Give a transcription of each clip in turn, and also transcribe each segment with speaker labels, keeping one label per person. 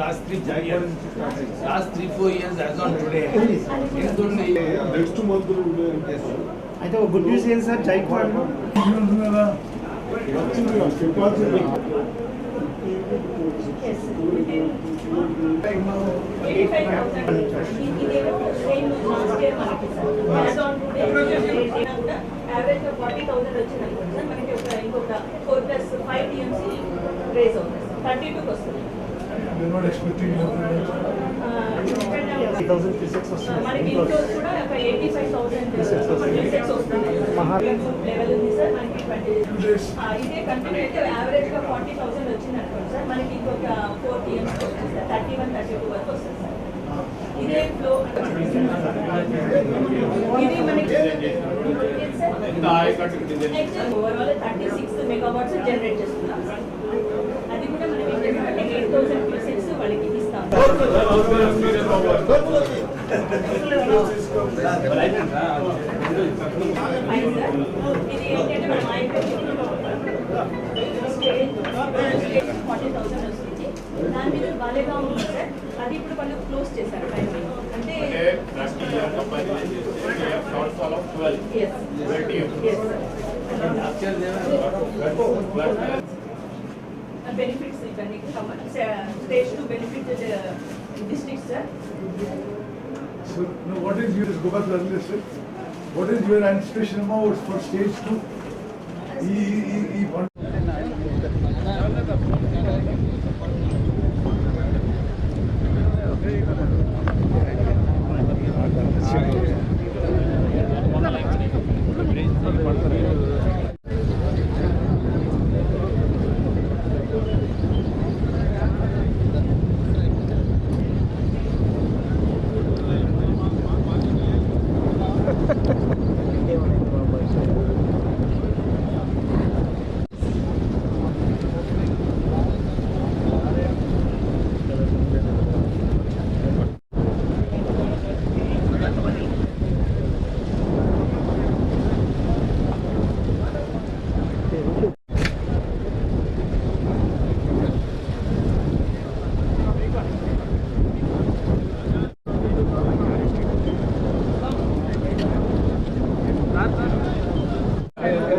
Speaker 1: Last 3-4 years as on today.
Speaker 2: Next month
Speaker 3: అయితే ఒక good news ఏంటి సార్ జైపాడ్
Speaker 4: యావరేజ్ 40,000 వచ్చింది అనుకోండి సార్ మనకి ఇంకొక 4+5 TMC రేజ్ అవుతుంది 32 వస్తుంది. మనకి ఇంట్లో కూడా ఒక 85,000 వస్తుంది లెవెల్ ఉంది సార్ మనకి 20 ఇదే కంటిన్యూ అయితే యావరేజ్ గా 40,000 వచ్చింది అనుకోండి సార్ మనకి ఇంకొక 4 TMC వస్తుంది సార్ 31-32 వరకు వస్తుంది సార్. ఇదే ఫ్లో ఇది మనకి ఓవరాల్ 36 మెగావాట్స్ జనరేట్ చేస్తున్నాం సార్. అది కూడా మనకి 8,000 క్యూసెక్స్ వాళ్ళకి ఇస్తాం. ఇది ఏంటంటే మనం 40,000 వస్తుంది. దాని మీద బాలేగా ఉంది సార్. అది ఇప్పుడు వాళ్ళు క్లోజ్ చేశారు టైమింగ్ అంటే బెనిఫిట్స్ ఇవన్నీ stage to benefit district sir.
Speaker 2: So, no, what is your go back earlier, sir? What is your anticipation about for stage 2?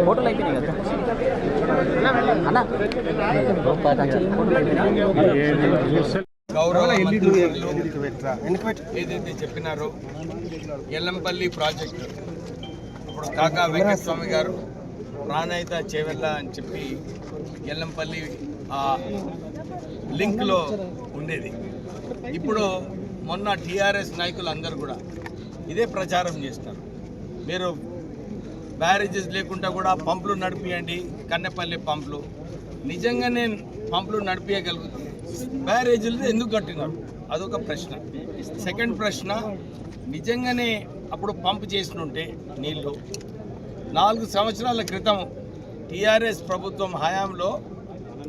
Speaker 5: ఫోటోలు అయిపోయినాయి కదా
Speaker 1: గౌరవ ఏదైతే చెప్పినారో ఎల్లంపల్లి ప్రాజెక్టు ఇప్పుడు కాకా వెంకటస్వామి గారు ప్రాణహిత చేవెళ్ళ అని చెప్పి ఎల్లంపల్లి లింక్లో ఉండేది. ఇప్పుడు మొన్న టీఆర్ఎస్ నాయకులు అందరూ కూడా ఇదే ప్రచారం చేస్తారు. మీరు బ్యారేజెస్ లేకుండా కూడా పంపులు నడిపియండి, కన్నెపల్లి పంపులు. నిజంగానే పంపులు నడిపించగలుగుతుంది, బ్యారేజీలు ఎందుకు కట్టినారు? అదొక ప్రశ్న. సెకండ్ ప్రశ్న, నిజంగానే అప్పుడు పంపు చేసినుంటే నీళ్ళు 4 సంవత్సరాల క్రితం టీఆర్ఎస్ ప్రభుత్వం హయాంలో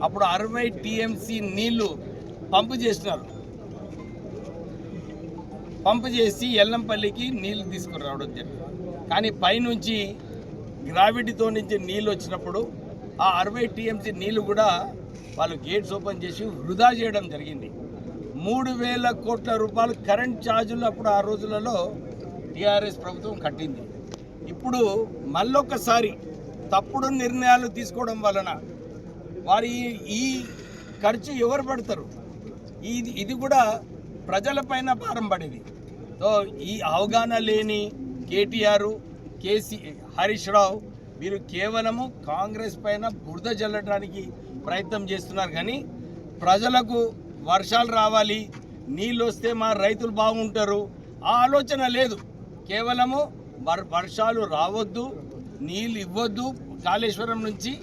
Speaker 1: అప్పుడు 60 TMC నీళ్లు పంపు చేసినారు. పంపు చేసి ఎల్లంపల్లికి నీళ్లు తీసుకురావడం జరిగింది. కానీ పైనుంచి గ్రావిటీతో నుంచి నీళ్ళు వచ్చినప్పుడు ఆ 60 TMC నీళ్లు కూడా వాళ్ళు గేట్స్ ఓపెన్ చేసి వృధా చేయడం జరిగింది. 3,000 కోట్ల రూపాయలు కరెంట్ ఛార్జీలు అప్పుడు ఆ రోజులలో టీఆర్ఎస్ ప్రభుత్వం కట్టింది. ఇప్పుడు మళ్ళొక్కసారి తప్పుడు నిర్ణయాలు తీసుకోవడం వలన వారి ఈ ఖర్చు ఎవరు పడతారు? ఇది కూడా ప్రజలపైన భారం పడేది. సో ఈ అవగాహన లేని కేటీఆర్, హరీష్ రావు వీరు కేవలము కాంగ్రెస్ పైన బురద జల్లడానికి ప్రయత్నం చేస్తున్నారు. కానీ ప్రజలకు వర్షాలు రావాలి, నీళ్ళు వస్తే మా రైతులు బాగుంటారు ఆ ఆలోచన లేదు. కేవలము వర్షాలు రావద్దు, నీళ్ళు ఇవ్వద్దు, కాళేశ్వరం నుంచి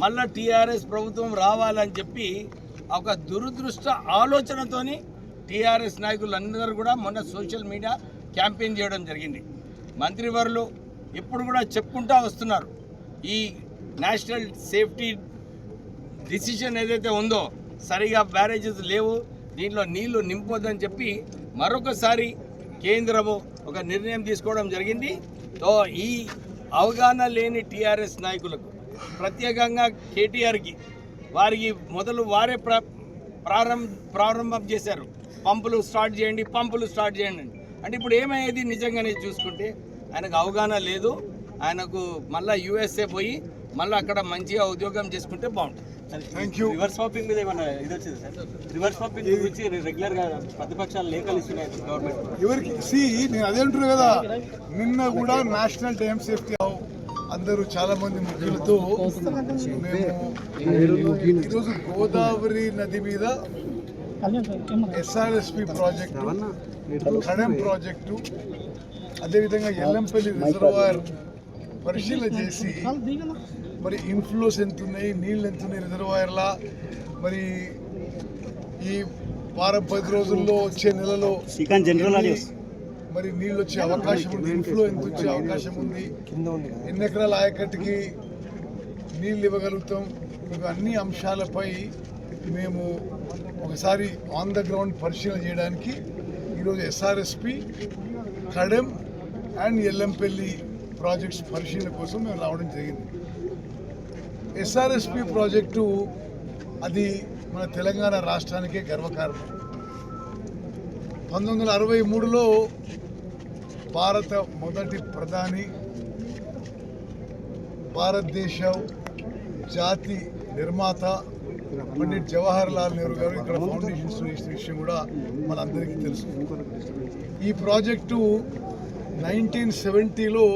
Speaker 1: మళ్ళా టీఆర్ఎస్ ప్రభుత్వం రావాలని చెప్పి ఒక దురదృష్ట ఆలోచనతోని టీఆర్ఎస్ నాయకులందరూ కూడా మొన్న సోషల్ మీడియా క్యాంపెయిన్ చేయడం జరిగింది. మంత్రివర్యులు ఇప్పుడు కూడా చెప్పుకుంటూ వస్తున్నారు, ఈ నేషనల్ సేఫ్టీ డిసిషన్ ఏదైతే ఉందో సరిగా బ్యారేజెస్ లేవు, దీంట్లో నీళ్లు నింపొద్దని చెప్పి మరొకసారి కేంద్రము ఒక నిర్ణయం తీసుకోవడం జరిగింది. సో ఈ అవగాహన లేని టీఆర్ఎస్ నాయకులకు ప్రత్యేకంగా కేటీఆర్కి వారికి మొదలు వారే ప్రారంభం చేశారు, పంపులు స్టార్ట్ చేయండి అంటే ఇప్పుడు ఏమయ్యేది నిజంగానే చూసుకుంటే ఆయనకు అవగాహన లేదు. ఆయనకు మళ్ళీ యూఎస్ఏ పోయి మళ్ళీ అక్కడ మంచిగా ఉద్యోగం చేసుకుంటే బాగుంటుంది.
Speaker 2: Thank you.
Speaker 5: రివర్స్ షాపింగ్ మీద ఏమన్నా ఇది వచ్చింది సార్? రివర్స్ షాపింగ్ గురించి రెగ్యులర్గా ప్రతిపక్షాలు లేఖలు ఇస్తున్నాయి గవర్నమెంట్.
Speaker 2: ఎవరికి నేను అదే అంటున్నా కదా, నిన్న కూడా నేషనల్ డ్యామ్ సేఫ్టీ అందరూ చాలా మంది ముఖ్యులతో మేము ఈరోజు గోదావరి నది మీద ఎస్ఆర్ఎస్పి ప్రాజెక్టు, కడెం ప్రాజెక్టు, అదేవిధంగా ఎల్లంపల్లి రిజర్వాయర్ పరిశీలన చేసి మరి ఇన్ఫ్లోస్ ఎంత ఉన్నాయి, నీళ్ళు ఎంత ఉన్నాయి రిజర్వాయర్లా, మరి ఈ వారం 10 రోజుల్లో వచ్చే నెలలో మరి నీళ్ళు వచ్చే అవకాశం ఉంది, ఇన్ఫ్లో ఎంత వచ్చే అవకాశం ఉంది, ఎన్ని ఎకరాల ఆయకట్టుకి నీళ్ళు ఇవ్వగలుగుతాం, మీకు అన్ని అంశాలపై మేము ఒకసారి ఆన్ ద గ్రౌండ్ పరిశీలన చేయడానికి ఈరోజు SRSP, Kadem and Yellampalli projects పరిశీలన కోసం మేము రావడం జరిగింది. ఎస్ఆర్ఎస్పి ప్రాజెక్టు అది మన తెలంగాణ రాష్ట్రానికే గర్వకారణం. 1963లో భారత మొదటి ప్రధాని, భారతదేశ జాతి నిర్మాత పండిట్ జవహర్ లాల్ నెహ్రూ గారు ఇక్కడ ఫౌండేషన్స్ వేసిన విషయం కూడా మనందరికీ తెలుసు. ఈ ప్రాజెక్టు 1970లో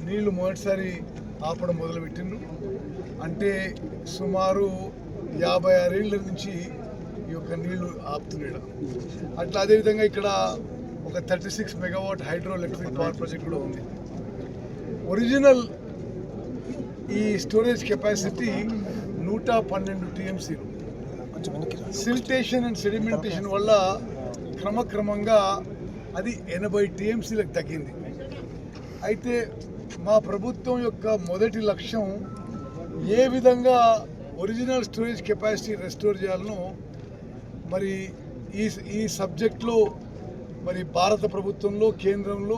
Speaker 2: నీళ్లు మొదటిసారి ఆపడం మొదలుపెట్టిండ్రు. అంటే సుమారు 56 ఏళ్ళ నుంచి ఈ యొక్క నీళ్లు ఆపుతున్నాడు. అట్లా అదేవిధంగా ఇక్కడ ఒక 36 megawatt hydro electric power project కూడా ఉంది. ఒరిజినల్ ఈ స్టోరేజ్ కెపాసిటీ 112 టీఎంసీలు. సిల్టేషన్ అండ్ సెడిమెంటేషన్ వల్ల క్రమక్రమంగా అది 80 టీఎంసీలకు తగ్గింది. అయితే మా ప్రభుత్వం యొక్క మొదటి లక్ష్యం ఏ విధంగా ఒరిజినల్ స్టోరేజ్ కెపాసిటీ రెస్టోర్ చేయాలనో మరి ఈ సబ్జెక్ట్లో మరి భారత ప్రభుత్వంలో, కేంద్రంలో,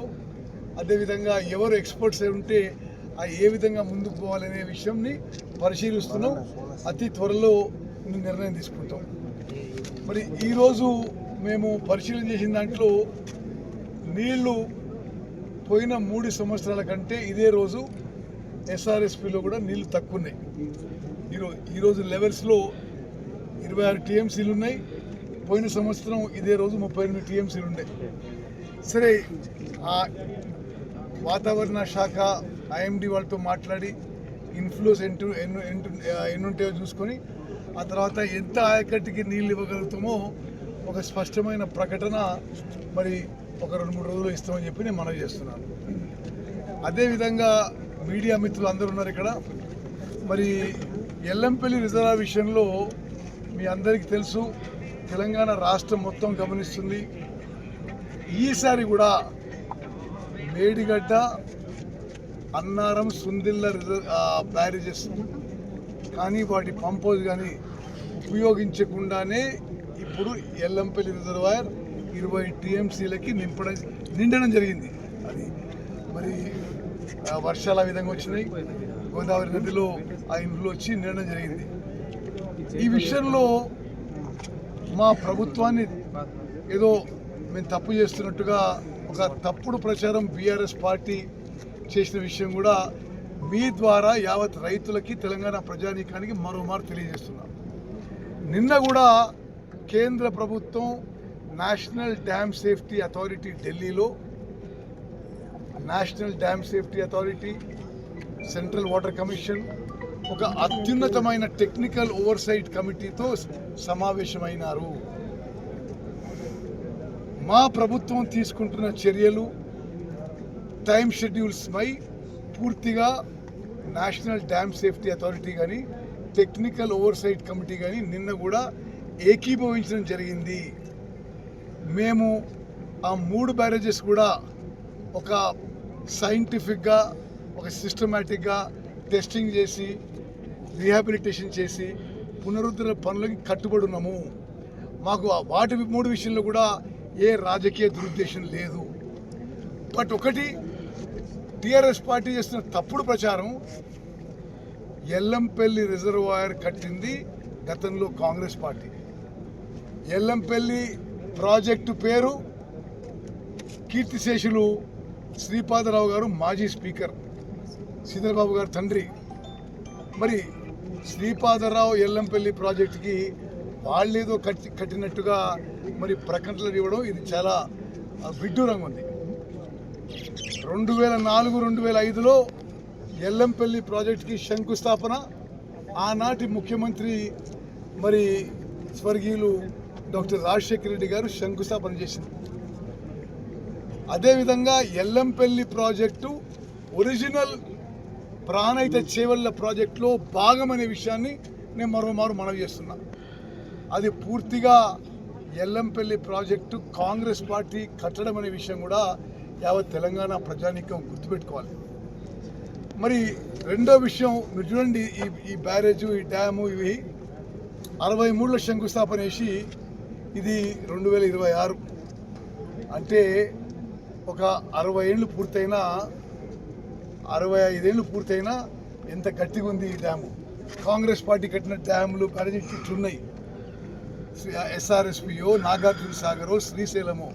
Speaker 2: అదేవిధంగా ఎవరు ఎక్స్పర్ట్స్ ఉంటే ఏ విధంగా ముందుకు పోవాలనే విషయంని పరిశీలిస్తున్నాం. అతి త్వరలో నిర్ణయం తీసుకుంటాం. మరి ఈరోజు మేము పరిశీలన చేసిన దాంట్లో నీళ్లు పోయిన 3 సంవత్సరాల కంటే ఇదే రోజు ఎస్ఆర్ఎస్పిలో కూడా నీళ్లు తక్కువ ఉన్నాయి. ఈరోజు లెవెల్స్లో 26 టీఎంసీలు ఉన్నాయి. పోయిన సంవత్సరం ఇదే రోజు 38 టీఎంసీలు ఉన్నాయి. సరే, ఆ వాతావరణ శాఖ ఐఎండి వాళ్ళతో మాట్లాడి ఇన్ఫ్లోస్ ఎన్నుంటాయో చూసుకొని ఆ తర్వాత ఎంత ఆయకట్టుకి నీళ్ళు ఇవ్వగలుగుతామో ఒక స్పష్టమైన ప్రకటన మరి ఒక 2-3 రోజులు ఇస్తామని చెప్పి నేను మనవి చేస్తున్నాను. అదేవిధంగా మీడియా మిత్రులు అందరూ ఉన్నారు ఇక్కడ. మరి ఎల్లంపల్లి రిజర్వాయర్ విషయంలో మీ అందరికీ తెలుసు, తెలంగాణ రాష్ట్రం మొత్తం గమనిస్తుంది. ఈసారి కూడా మేడిగడ్డ, అన్నారం, సుందిల్ల బ్యారేజెస్ కానీ వాటి పంపోజ్ కానీ ఉపయోగించకుండానే ఇప్పుడు ఎల్లంపల్లి రిజర్వాయర్ 20 టీఎంసీలకి నిండడం జరిగింది. అది మరి వర్షాలు ఆ విధంగా వచ్చినాయి, గోదావరి నదిలో ఆ ఇంట్లో వచ్చి నిండడం జరిగింది. ఈ విషయంలో మా ప్రభుత్వాన్ని ఏదో మేము తప్పు చేస్తున్నట్టుగా ఒక తప్పుడు ప్రచారం బీఆర్ఎస్ పార్టీ చేసిన విషయం కూడా మీ ద్వారా యావత్ రైతులకి, తెలంగాణ ప్రజానీకానికి మరోమారు తెలియజేస్తున్నాం. నిన్న కూడా కేంద్ర ప్రభుత్వం నేషనల్ డ్యామ్ సేఫ్టీ అథారిటీ, ఢిల్లీలో national dam safety authority, central water commission ఒక అత్యున్నతమైన టెక్నికల్ ఓవర్సైట్ కమిటీతో సమావేశమైనారు. మా ప్రభుత్వం తీసుకుంటున్న చర్యలు, టైం షెడ్యూల్స్పై పూర్తిగా నేషనల్ డ్యామ్ సేఫ్టీ అథారిటీ కానీ, టెక్నికల్ ఓవర్సైట్ కమిటీ కానీ నిన్న కూడా ఏకీభవించడం జరిగింది. మేము ఆ 3 బ్యారేజెస్ కూడా ఒక సైంటిఫిక్గా ఒక సిస్టమేటిక్గా టెస్టింగ్ చేసి రీహాబిలిటేషన్ చేసి పునరుద్ధరణ పనులకి కట్టుబడి ఉన్నాము. మాకు వాటి 3 విషయంలో కూడా ఏ రాజకీయ దురుద్దేశం లేదు. బట్ ఒకటి టీఆర్ఎస్ పార్టీ చేస్తున్న తప్పుడు ప్రచారం, ఎల్లంపల్లి రిజర్వాయర్ కట్టింది గతంలో కాంగ్రెస్ పార్టీ. ఎల్లంపల్లి ప్రాజెక్టు పేరు కీర్తిశేషులు శ్రీపాదరావు గారు, మాజీ స్పీకర్ శ్రీధర్బాబు గారు తండ్రి. మరి శ్రీపాదరావు ఎల్లంపల్లి ప్రాజెక్టుకి వాళ్ళేదో కట్టినట్టుగా మరి ప్రకటనలు ఇవ్వడం ఇది చాలా విడ్డూరంగా ఉంది. 2004-2005లో ఎల్లంపల్లి ప్రాజెక్టుకి శంకుస్థాపన ఆనాటి ముఖ్యమంత్రి మరి స్వర్గీయులు డాక్టర్ రాజశేఖర రెడ్డి గారు శంకుస్థాపన చేసింది. అదేవిధంగా ఎల్లంపల్లి ప్రాజెక్టు ఒరిజినల్ ప్రాణహిత చేవెళ్ల ప్రాజెక్టులో భాగం అనే విషయాన్ని నేను మరోమారు మనవి చేస్తున్నా. అది పూర్తిగా ఎల్లంపల్లి ప్రాజెక్టు కాంగ్రెస్ పార్టీ కట్టడం అనే విషయం కూడా యావత్ తెలంగాణ ప్రజానీకం గుర్తుపెట్టుకోవాలి. మరి రెండో విషయం మీరు చూడండి, ఈ బ్యారేజు, ఈ డ్యాము ఇవి 63లో శంకుస్థాపన చేసి ఇది 2026 అంటే ఒక 60 ఏళ్ళు పూర్తయినా 65 ఏళ్ళు పూర్తయినా ఎంత గట్టిగా ఉంది ఈ డ్యాము. కాంగ్రెస్ పార్టీ కట్టిన డ్యాములు బ్యారేజెస్ ఇట్లున్నాయి. SRSPO, నాగార్జున సాగరు, శ్రీశైలము,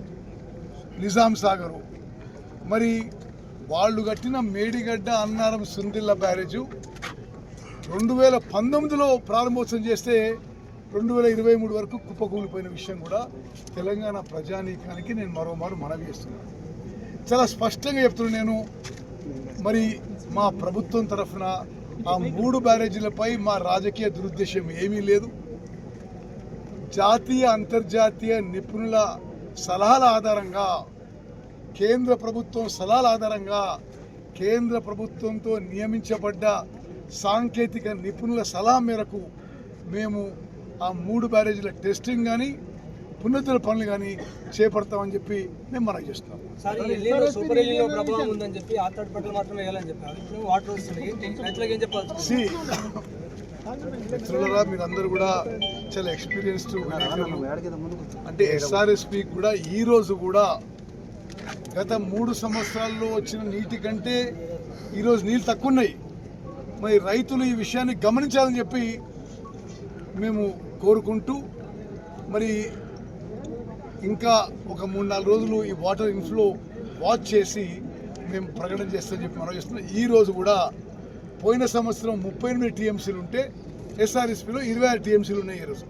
Speaker 2: నిజాం సాగరు. మరి వాళ్ళు కట్టిన మేడిగడ్డ, అన్నారం, సుందిల్ల బ్యారేజు 2019లో ప్రారంభోత్సవం చేస్తే 2023 వరకు కుప్పకూలిపోయిన విషయం కూడా తెలంగాణ ప్రజానీకానికి నేను మరోమారు మనవి చేస్తున్నాను. చాలా స్పష్టంగా చెప్తున్నాను నేను. మరి మా ప్రభుత్వం తరఫున ఆ 3 బ్యారేజీలపై మా రాజకీయ దురుద్దేశం ఏమీ లేదు. జాతీయ అంతర్జాతీయ నిపుణుల సలహాల ఆధారంగా, కేంద్ర ప్రభుత్వం సలహాల ఆధారంగా, కేంద్ర ప్రభుత్వంతో నియమించబడ్డ సాంకేతిక నిపుణుల సలహా మేరకు మేము ఆ 3 బ్యారేజీల టెస్టింగ్ కానీ పునరుద్ధరణ పనులు కానీ చేపడతామని చెప్పి నేను మనవి చేస్తున్నాను.
Speaker 5: ప్రభావం ఉందని చెప్పి ఆతడిపట్లు మాత్రమే వేయాలని చెప్పి వాటర్ వస్తున్నాయి. రైతులకు ఏం చెప్పాలి?
Speaker 2: మిత్రులరా, మీరందరూ కూడా చాలా ఎక్స్పీరియన్స్డ్ విలేకరులు. అంటే SRSP కూడా ఈరోజు కూడా గత 3 సంవత్సరాల్లో వచ్చిన నీటి కంటే ఈరోజు నీళ్ళు తక్కువ ఉన్నాయి. మరి రైతులు ఈ విషయాన్ని గమనించాలని చెప్పి మేము కోరుకుంటూ, మరి ఇంకా ఒక 3-4 రోజులు ఈ వాటర్ ఇన్ఫ్లో వాచ్ చేసి మేము ప్రకటన చేస్తామని చెప్పి మనం చేస్తున్నాం. ఈరోజు కూడా పోయిన సంవత్సరం 38 TMCలు ఉంటే SRSPలో 26 TMCలు ఉన్నాయి ఈరోజు.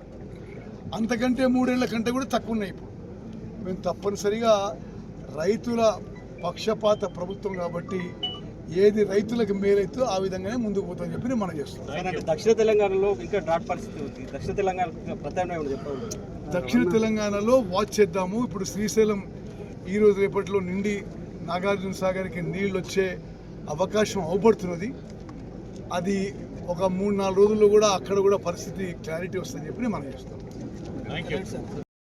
Speaker 2: అంతకంటే 3 ఏళ్ల కంటే కూడా తక్కువ ఉన్నాయి. ఇప్పుడు మేము తప్పనిసరిగా రైతుల పక్షపాత ప్రభుత్వం కాబట్టి ఏది రైతులకు మేలైతే ఆ విధంగానే ముందుకు పోతామని చెప్పి మనం చేస్తున్నాం.
Speaker 5: దక్షిణ తెలంగాణలో ఇంకా డ్రాట్ పరిస్థితి ఉంది. దక్షిణ తెలంగాణ ప్రత్యామ్నాయం చెప్పాలి.
Speaker 2: దక్షిణ తెలంగాణలో వాచ్ చేద్దాము. ఇప్పుడు శ్రీశైలం ఈరోజు రేపట్లో నిండి నాగార్జున సాగర్కి నీళ్ళు వచ్చే అవకాశం అవపడుతున్నది. అది ఒక 3-4 రోజుల్లో కూడా అక్కడ కూడా పరిస్థితి క్లారిటీ వస్తుందని చెప్పి మనం చేస్తాం.